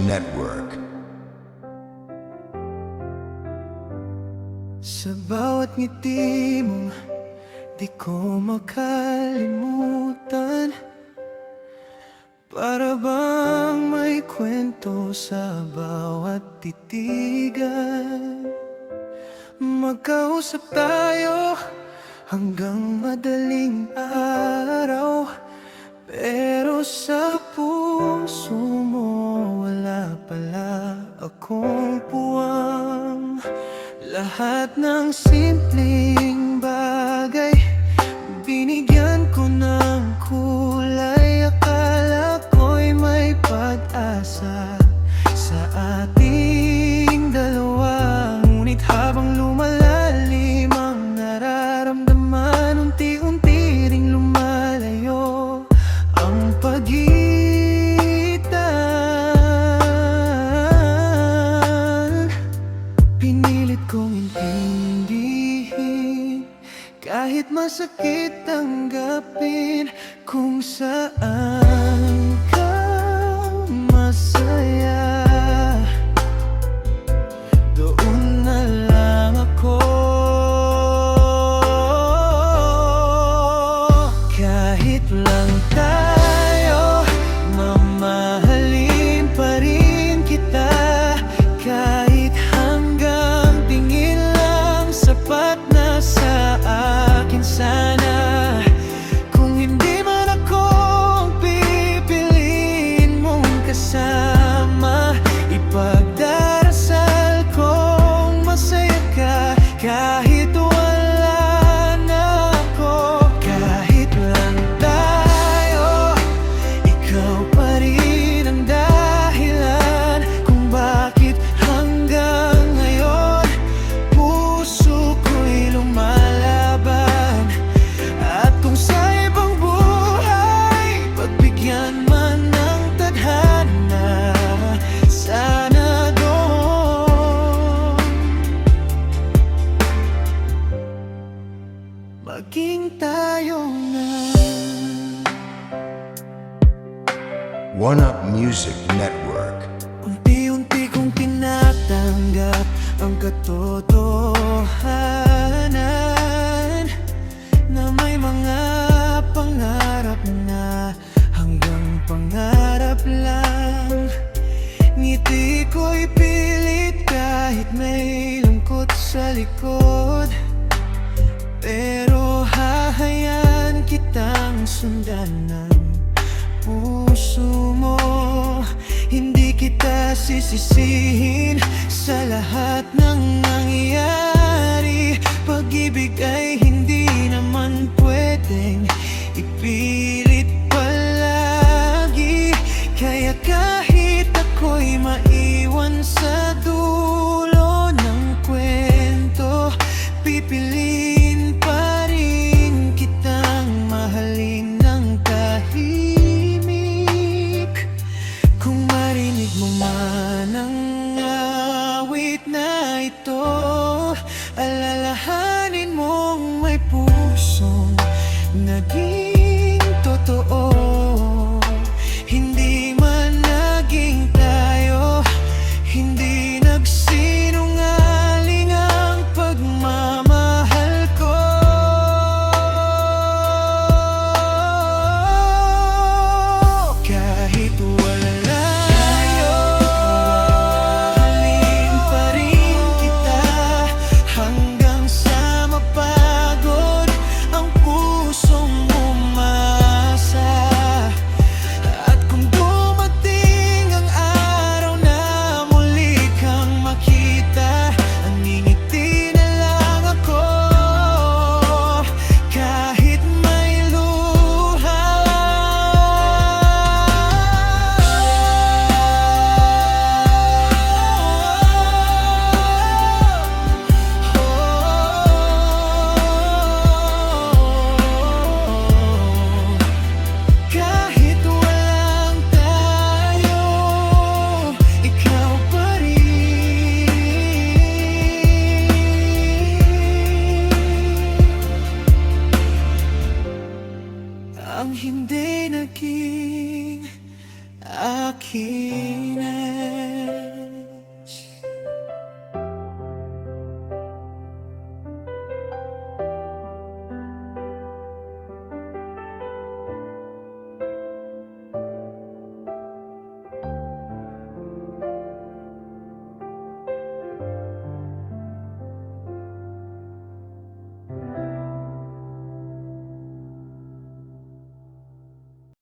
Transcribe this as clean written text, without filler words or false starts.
Network. Sa bawat ngiti mo, di ko makalimutan. Para bang may kwento sa bawat titigan. Magkausap tayo hanggang madaling araw, pero sa puso mo wala pala akong puwang. Lahat ng simpleng bagay binigyan ko ng kulay. Akala ko'y may pag-asa sa ating dalawa. Ngunit habang lumalalim ang nararamdaman, unti-unti ring lumalayo ang pagitan. Pinilit kong intindihin, kahit masakit tanggapin, kung saan ka masaya, doon na lang ako. Kahit lang tayo, mamahalin pa rin kita. Kahit hanggang tingin lang, sapat na sa akin sana. Kung hindi man ako ang pipiliin mong kasama, ipagdarasal kong masaya ka. Kahit wala na ako, kahit lang tayo, ikaw pa rin ang dahilan kung bakit hanggang ngayon puso ko'y lumalaban. At kung sa ibang buhay pagbigyan man ng tadhana, sana doon maging tayo na. One Up Music Network. Unti-unti kong tinatanggap ang katotohanan na may mga pangarap na hanggang pangarap lang. Ngiti ko'y pilit kahit may lungkot sa likod, pero hahayaan kitang sundan ng puso mo. Hindi kita sisisihin sa lahat ng nangyayari. Pag-ibig ay hindi naman pwedeng ipilit palagi. Kaya kahit ako'y maiwan sa dulo ng kwento, pipiliin pa rin kitang mahalin ng tahimik. Kung marinig mo man ang awit na ito, alalahanin mong may pusong naging totoo.